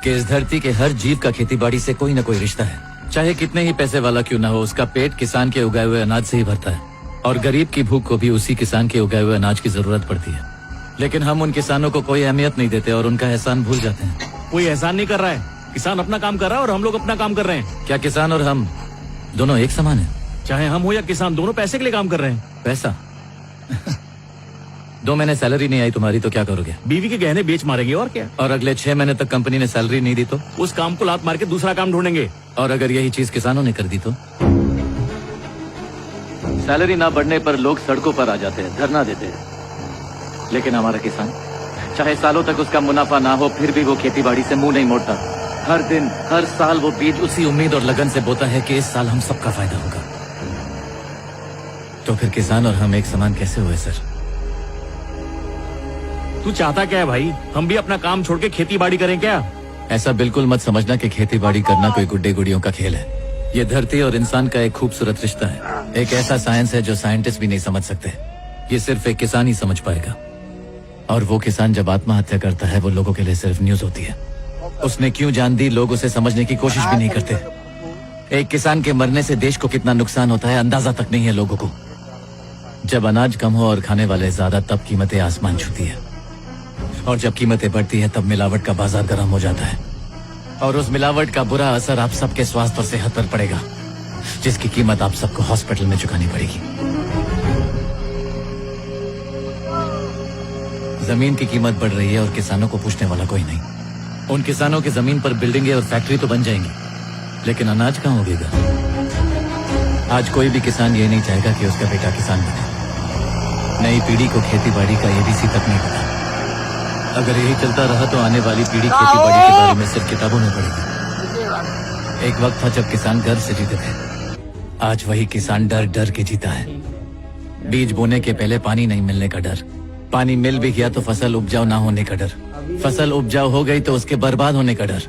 कि इस धरती के हर जीव का खेतीबाड़ी से कोई न कोई रिश्ता है। चाहे कितने ही पैसे वाला क्यों ना हो, उसका पेट किसान के उगाए हुए अनाज से ही भरता है और गरीब की भूख को भी उसी किसान के उगाए हुए अनाज की जरूरत पड़ती है। लेकिन हम उन किसानों को कोई अहमियत नहीं देते और उनका एहसान भूल जाते हैं। कोई एहसान नहीं कर रहा है, किसान अपना काम कर रहा है और हम लोग अपना काम कर रहे हैं। क्या किसान और हम दोनों एक समान हैं? चाहे हम हो या किसान, दोनों पैसे के लिए काम कर रहे हैं। पैसा 2 महीने सैलरी नहीं आई तुम्हारी तो क्या करोगे? बीवी के गहने बेच मारेंगे और क्या। और अगले 6 महीने तक कंपनी ने सैलरी नहीं दी तो? उस काम को लात मार के दूसरा काम ढूंढेंगे। और अगर यही चीज किसानों ने कर दी तो? सैलरी ना बढ़ने पर लोग सड़कों पर आ जाते हैं, धरना देते हैं। लेकिन हमारा किसान, चाहे सालों तक उसका मुनाफा ना हो, फिर भी वो खेतीबाड़ी से मुंह नहीं मोड़ता। हर दिन हर साल वो बीज उसी उम्मीद और लगन से बोता है कि इस साल हम सबका फायदा होगा। तो फिर किसान और हम एक समान कैसे हुए सर? तू चाहता क्या है भाई? हम भी अपना काम छोड़ के खेती बाड़ी करें क्या? ऐसा बिल्कुल मत समझना कि खेती बाड़ी करना कोई गुड्डे गुड़ियों का खेल है। ये धरती और इंसान का एक खूबसूरत रिश्ता है, एक ऐसा साइंस है जो साइंटिस्ट भी नहीं समझ सकते। ये सिर्फ एक किसान ही समझ पाएगा। और वो किसान जब आत्महत्या करता है, वो लोगों के लिए सिर्फ न्यूज होती है। उसने क्यों जान दी, लोग उसे समझने की कोशिश भी नहीं करते। एक किसान के मरने से देश को कितना नुकसान होता है, अंदाजा तक नहीं है लोगों को। जब अनाज कम हो और खाने वाले ज्यादा, तब कीमतें आसमान छूती है। और जब कीमतें बढ़ती है, तब मिलावट का बाजार गर्म हो जाता है। और उस मिलावट का बुरा असर आप सबके स्वास्थ्य और सेहत पर पड़ेगा, जिसकी कीमत आप सबको हॉस्पिटल में चुकानी पड़ेगी। जमीन की कीमत बढ़ रही है और किसानों को पूछने वाला कोई नहीं। उन किसानों की जमीन पर बिल्डिंगें और फैक्ट्री तो बन जाएंगी, लेकिन अनाज कहाँ उगेगा? आज कोई भी किसान ये नहीं चाहेगा कि उसका बेटा किसान बने। नई पीढ़ी को खेती बाड़ी का एबीसी तक नहीं पता। अगर यही चलता रहा तो आने वाली पीढ़ी खेती बाड़ी के बारे में सिर्फ किताबों में पढ़ेगी। एक वक्त था जब किसान गर्व से जीते थे, आज वही किसान डर डर के जीता है। बीज बोने के पहले पानी नहीं मिलने का डर, पानी मिल भी गया तो फसल उपजाऊ ना होने का डर, फसल उपजाऊ हो गई तो उसके बर्बाद होने का डर।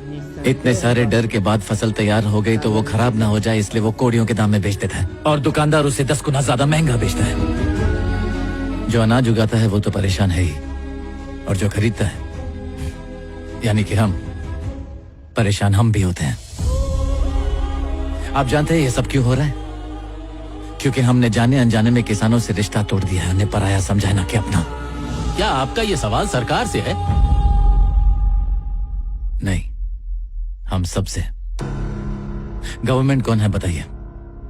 इतने सारे डर के बाद फसल तैयार हो गई तो वो खराब ना हो जाए, इसलिए वो कोड़ियों के दाम में बेच देता है और दुकानदार उसे 10 गुना ज्यादा महंगा बेचता है। जो अनाज उगाता है वो तो परेशान है ही, और जो खरीदता है यानी कि हम, परेशान हम भी होते हैं। आप जानते हैं ये सब क्यों हो रहा है? क्योंकि हमने जाने अनजाने में किसानों से रिश्ता तोड़ दिया है, उन्हें पराया समझा ना कि अपना। क्या आपका ये सवाल सरकार से है? नहीं, हम सब से। गवर्नमेंट कौन है बताइए?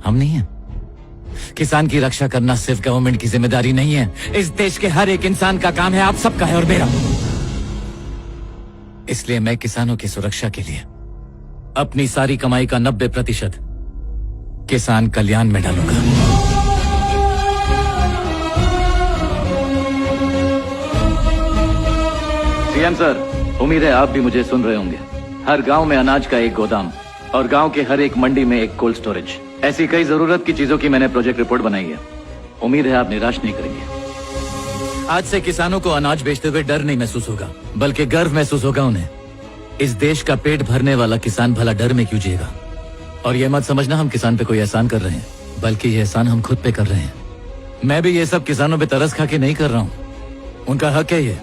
हम नहीं है। किसान की रक्षा करना सिर्फ गवर्नमेंट की जिम्मेदारी नहीं है, इस देश के हर एक इंसान का काम है, आप सबका है और मेरा। इसलिए मैं किसानों की सुरक्षा के लिए अपनी सारी कमाई का 90% किसान कल्याण में डालूंगा। सीएम सर, उम्मीद है आप भी मुझे सुन रहे होंगे। हर गांव में अनाज का एक गोदाम और गांव के हर एक मंडी में एक कोल्ड स्टोरेज, ऐसी कई जरूरत की चीजों की मैंने प्रोजेक्ट रिपोर्ट बनाई है। उम्मीद है आप निराश नहीं करेंगे। आज से किसानों को अनाज बेचते हुए डर नहीं महसूस होगा, बल्कि गर्व महसूस होगा उन्हें। इस देश का पेट भरने वाला किसान भला डर में क्यों जिएगा? और ये मत समझना हम किसान पे कोई एहसान कर रहे हैं, बल्कि ये एहसान हम खुद पे कर रहे हैं। मैं भी ये सब किसानों पे तरस खा के नहीं कर रहा हूँ, उनका हक है ये।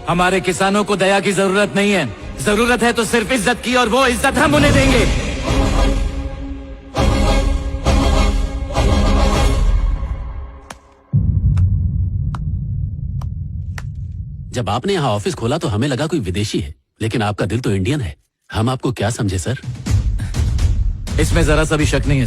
हमारे किसानों को दया की जरूरत नहीं है, जरूरत है तो सिर्फ इज्जत की, और वो इज्जत हम उन्हें देंगे। जब आपने यहाँ ऑफिस खोला तो हमें लगा कोई विदेशी है, लेकिन आपका दिल तो इंडियन है। हम आपको क्या समझे सर? इसमें जरा सा भी शक नहीं है सर।